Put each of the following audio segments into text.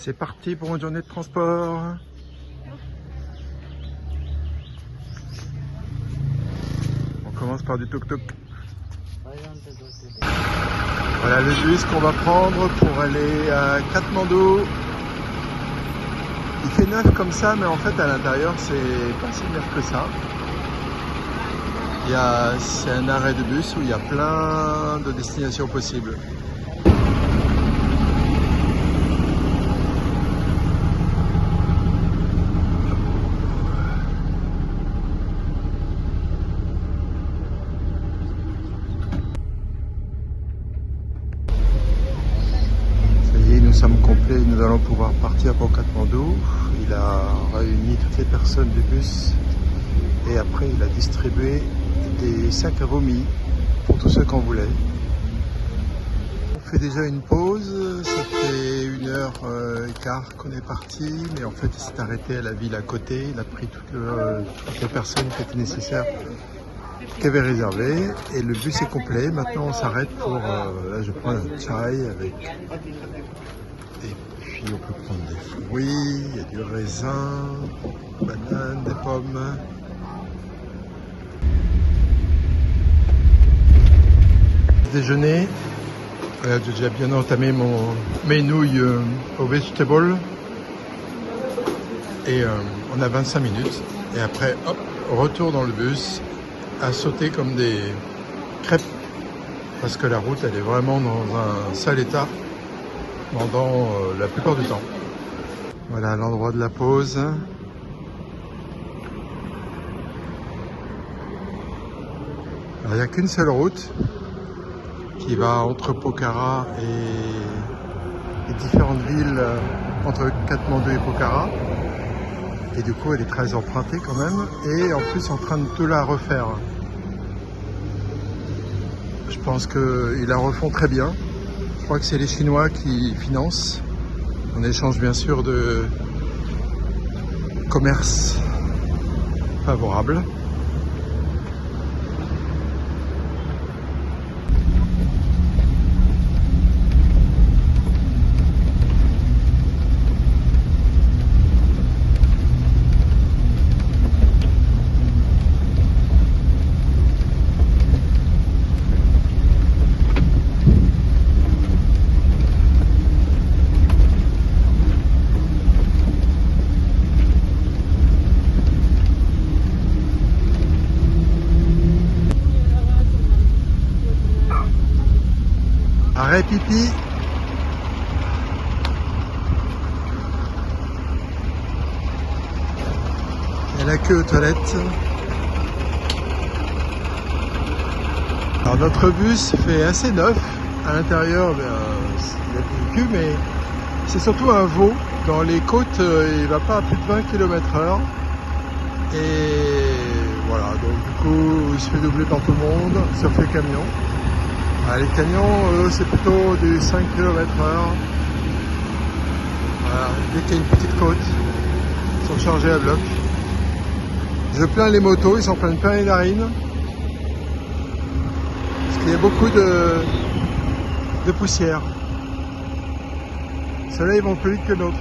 C'est parti pour une journée de transport. On commence par du tuk-tuk. Voilà le bus qu'on va prendre pour aller à Katmandou. Il fait neuf comme ça, mais en fait à l'intérieur c'est pas si neuf que ça. C'est un arrêt de bus où il y a plein de destinations possibles. Nous sommes complets, nous allons pouvoir partir pour Katmandou. Il a réuni toutes les personnes du bus et après il a distribué des sacs à vomi pour tous ceux qu'on voulait. On fait déjà une pause, ça fait 1h15 qu'on est parti, mais en fait il s'est arrêté à la ville à côté, il a pris toutes les personnes qui étaient nécessaires, qui avaient réservé, et le bus est complet. Maintenant on s'arrête pour, là je prends un chai avec... Et puis on peut prendre des fruits, il y a du raisin, des bananes, des pommes. Déjeuner, j'ai déjà bien entamé mes nouilles au vegetable. Et on a 25 minutes. Et après, hop, retour dans le bus à sauter comme des crêpes. Parce que la route, elle est vraiment dans un sale état pendant la plupart du temps. Voilà l'endroit de la pause. Alors, il n'y a qu'une seule route qui va entre Pokhara et les différentes villes entre Katmandou et Pokhara. Et du coup, elle est très empruntée quand même. Et en plus, en train de tout la refaire. Je pense qu'ils la refont très bien. Je crois que c'est les Chinois qui financent, en échange bien sûr de commerce favorable. Arrêt pipi. Et la queue aux toilettes. Alors notre bus fait assez neuf. À l'intérieur, il y a du cul, mais c'est surtout un veau. Dans les côtes, il va pas à plus de 20 km/h. Et voilà, donc du coup, il se fait doubler par tout le monde, sauf les camions. Les camions, c'est plutôt du 5 km/h. Voilà, dès qu'il y a une petite côte, ils sont chargés à bloc. Je plains les motos, ils s'en prennent plein les narines. Parce qu'il y a beaucoup de poussière. Ceux-là, ils vont plus vite que l'autre.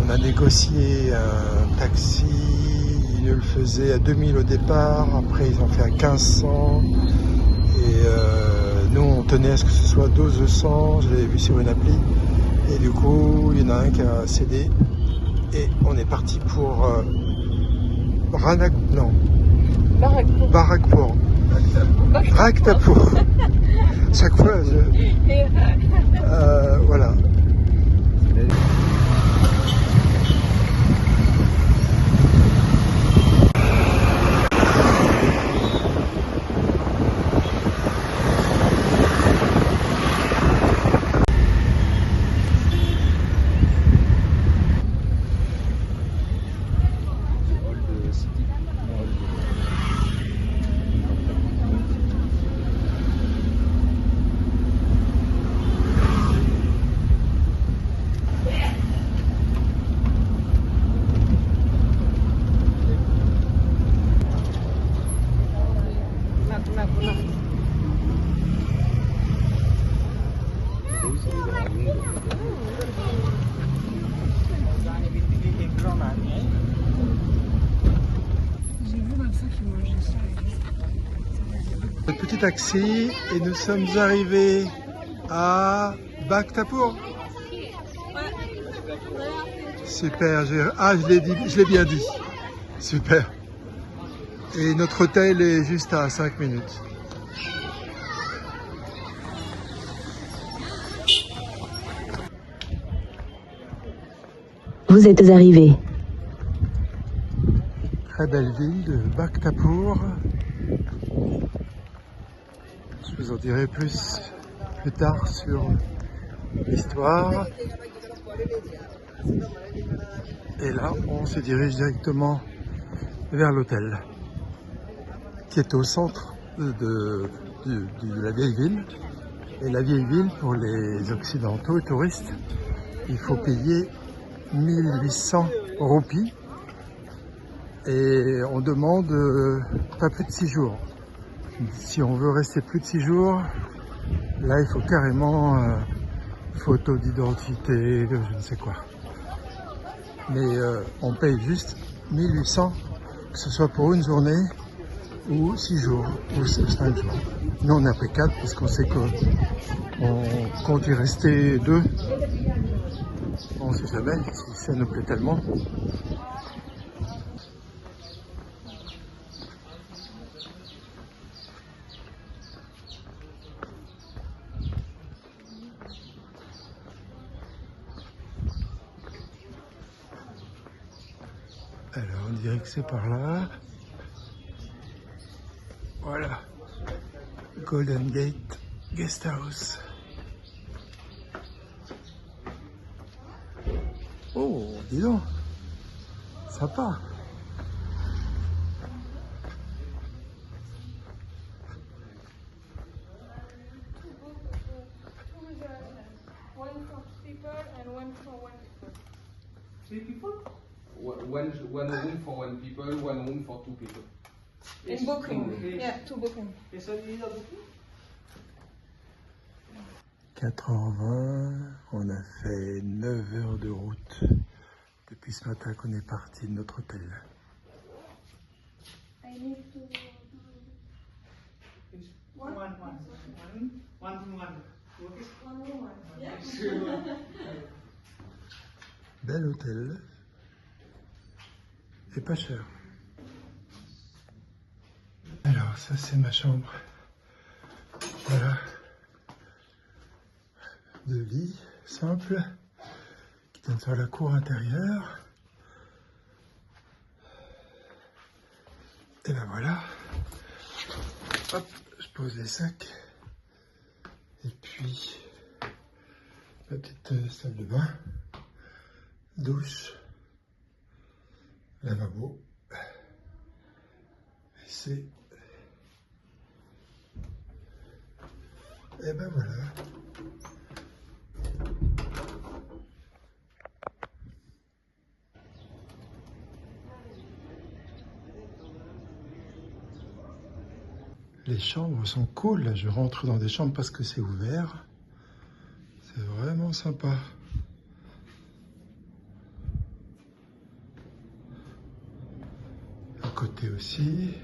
On a négocié un taxi, ils nous le faisaient à 2000 au départ, après ils ont fait à 1500 et nous on tenait à ce que ce soit 1200, je l'avais vu sur une appli et du coup il y en a un qui a cédé et on est parti pour Bharatpur. Bharatpur. Chaque fois voilà. Petit taxi et nous sommes arrivés à Bhaktapur. Super, je l'ai bien dit. Super. Et notre hôtel est juste à 5 minutes. Vous êtes arrivé. Très belle ville de Bhaktapur. Je vous en dirai plus tard sur l'histoire. Et là, on se dirige directement vers l'hôtel, qui est au centre de la vieille ville. Et la vieille ville, pour les occidentaux et touristes, il faut payer 1800 roupies. Et on demande pas plus de 6 jours. Si on veut rester plus de 6 jours, là il faut carrément photo d'identité, je ne sais quoi. Mais on paye juste 1800, que ce soit pour une journée ou 6 jours ou 5 jours. Nous on a pris 4 parce qu'on sait qu'on compte y rester 2. On ne sait jamais si ça nous plaît tellement. Alors on dirait que c'est par là. Voilà. Golden Gate Guest House. Oh, dis donc. Sympa. One room for 1 people, 1 room for 2 people. In booking, yeah, 2 booking. 4h20, on a fait 9 heures de route depuis ce matin qu'on est parti de notre hôtel. I need to one room. Yeah. Bel hôtel et pas cher. Alors ça c'est ma chambre. Voilà. De lit simple qui donne sur la cour intérieure. Et ben voilà. Hop, je pose les sacs. Et puis ma petite salle de bain, douche, lavabo. Et et ben voilà. Les chambres sont cool, là je rentre dans des chambres parce que c'est ouvert. C'est vraiment sympa. À côté aussi.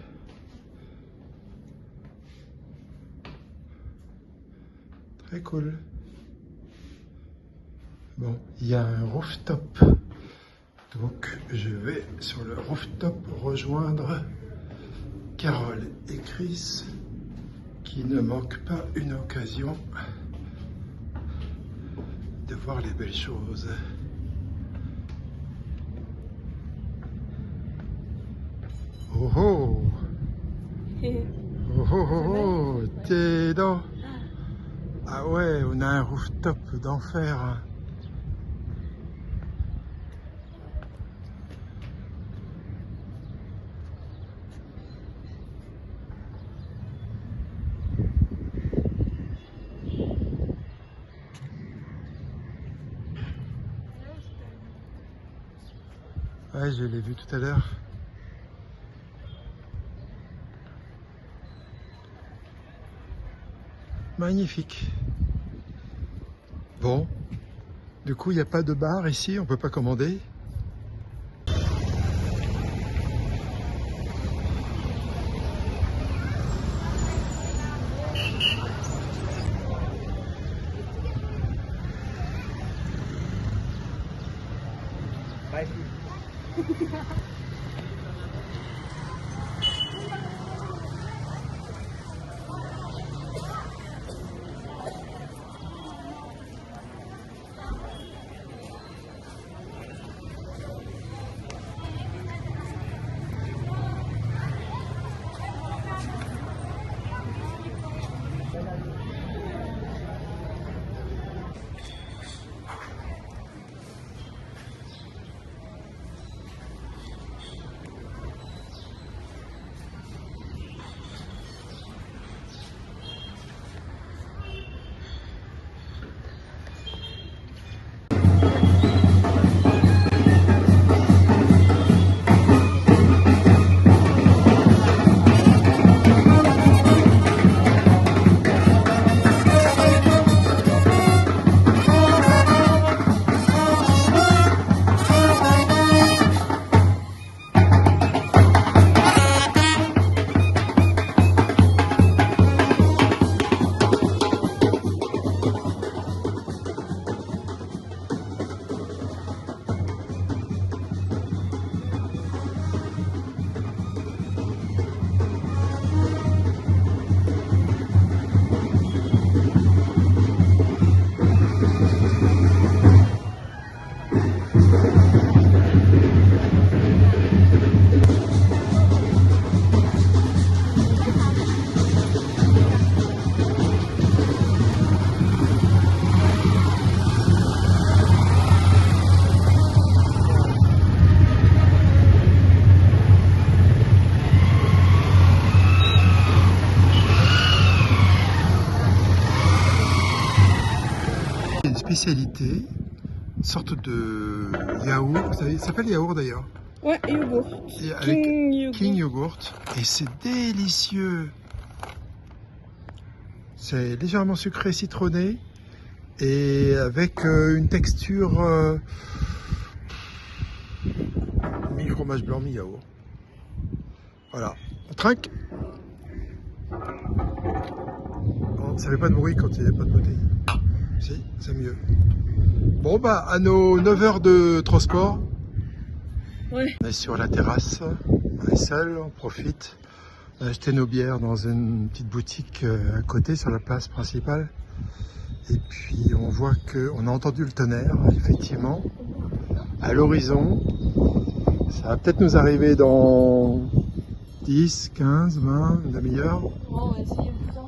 Très cool. Bon, il y a un rooftop. Donc je vais sur le rooftop rejoindre Carole et Chris, qui ne manquent pas une occasion de voir les belles choses. Oh oh! Oh oh oh oh! T'es dans... Ah ouais, on a un rooftop d'enfer. Ouais, je l'ai vu tout à l'heure. Magnifique. Bon, du coup, il n'y a pas de bar ici, on peut pas commander. Une spécialité, une sorte de yaourt, vous savez, ça s'appelle yaourt d'ailleurs. Ouais, yogourt. Et avec King yogourt. King Yogourt. Et c'est délicieux. C'est légèrement sucré citronné et avec une texture mi-fromage blanc, mi-yaourt. Voilà, on trinque. Bon, ça fait pas de bruit quand il n'y a pas de bouteille. Si, c'est mieux. Bon bah, à nos 9 heures de transport, Ouais. on est sur la terrasse, on est seul, on profite. On a acheté nos bières dans une petite boutique à côté sur la place principale. Et puis on voit qu'on a entendu le tonnerre, effectivement, à l'horizon. Ça va peut-être nous arriver dans 10, 15, 20, une demi-heure. On va essayer plus tard.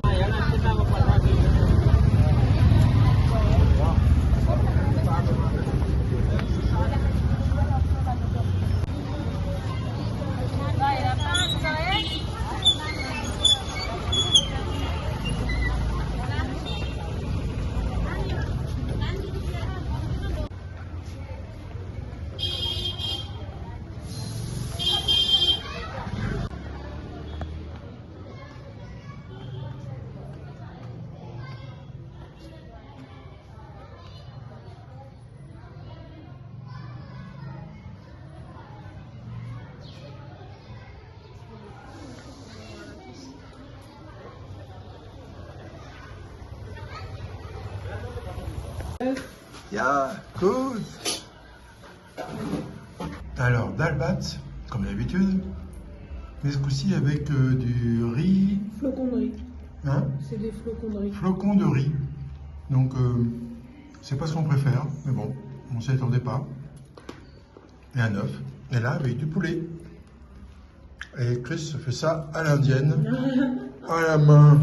Yeah, good. Alors, dalbat, comme d'habitude, mais ce coup-ci avec du riz. Flocons de riz. Hein? C'est des flocons de riz. Flocons de riz. Donc, c'est pas ce qu'on préfère, mais bon, on s'y attendait pas. Et un œuf. Et là, avec du poulet. Et Chris se fait ça à l'indienne, à la main.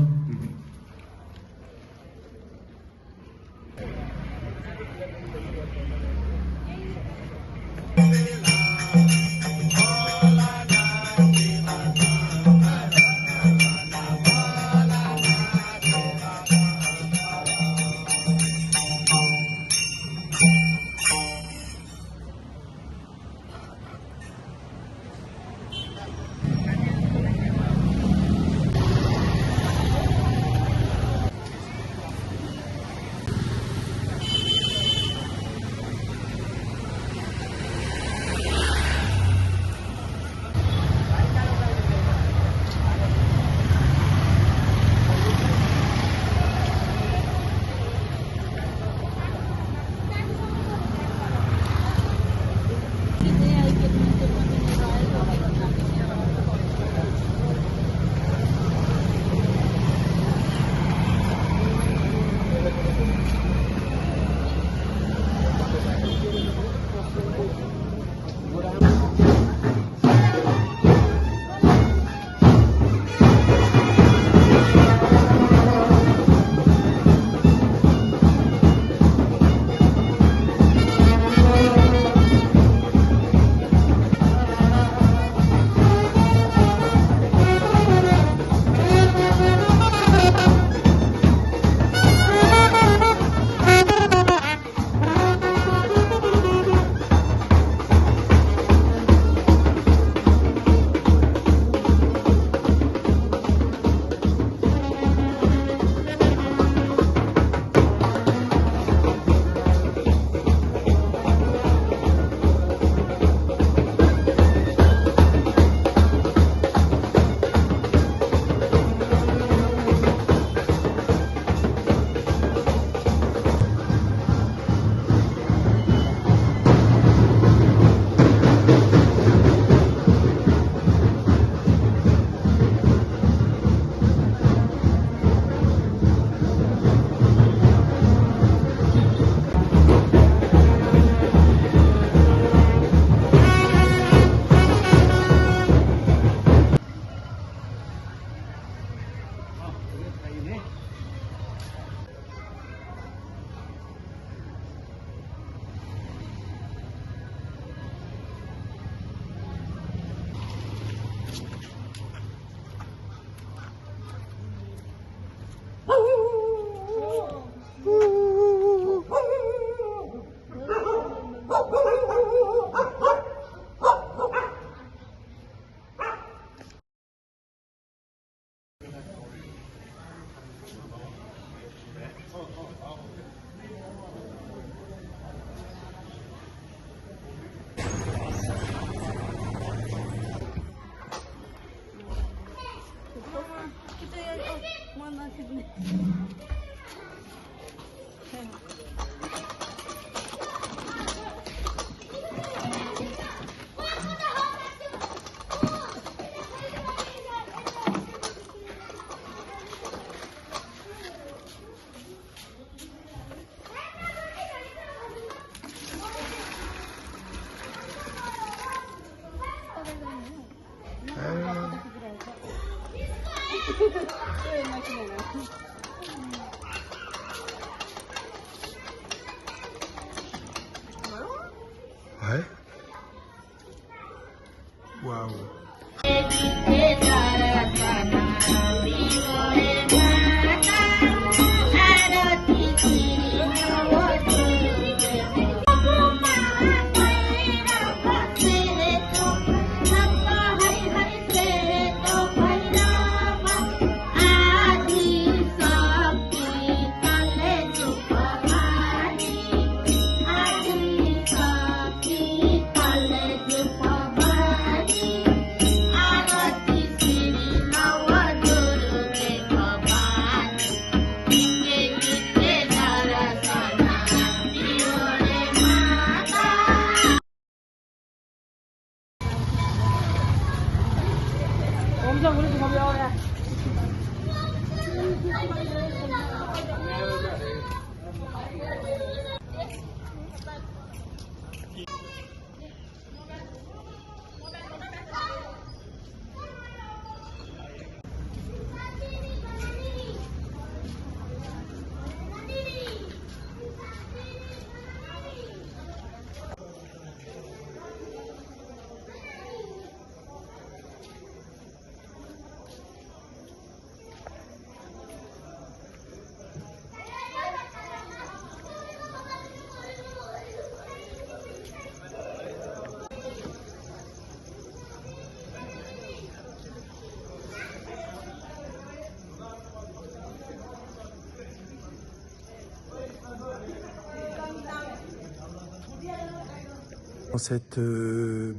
Ouais. Waouh. 엄청 그래도 가벼워요. Dans cette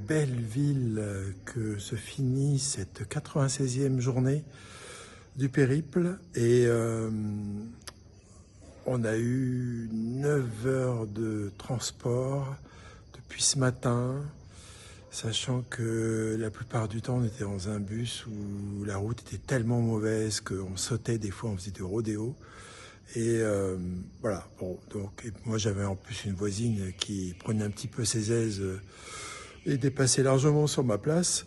belle ville que se finit cette 96e journée du périple, et on a eu 9 heures de transport depuis ce matin, sachant que la plupart du temps on était dans un bus où la route était tellement mauvaise qu'on sautait, des fois on faisait du rodéo. Et voilà, bon, donc et moi j'avais en plus une voisine qui prenait un petit peu ses aises et dépassait largement sur ma place.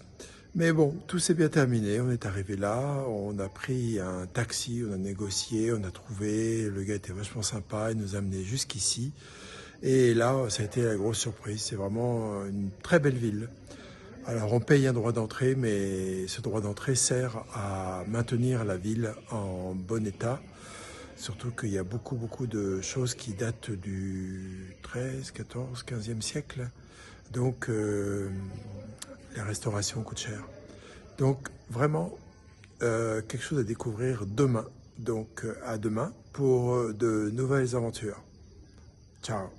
Mais bon, tout s'est bien terminé, on est arrivé là, on a pris un taxi, on a négocié, on a trouvé, le gars était vachement sympa, il nous a amené jusqu'ici. Et là, ça a été la grosse surprise, c'est vraiment une très belle ville. Alors on paye un droit d'entrée, mais ce droit d'entrée sert à maintenir la ville en bon état. Surtout qu'il y a beaucoup de choses qui datent du 13, 14, 15e siècle. Donc, la restauration coûte cher. Donc, vraiment, quelque chose à découvrir demain. Donc, à demain pour de nouvelles aventures. Ciao.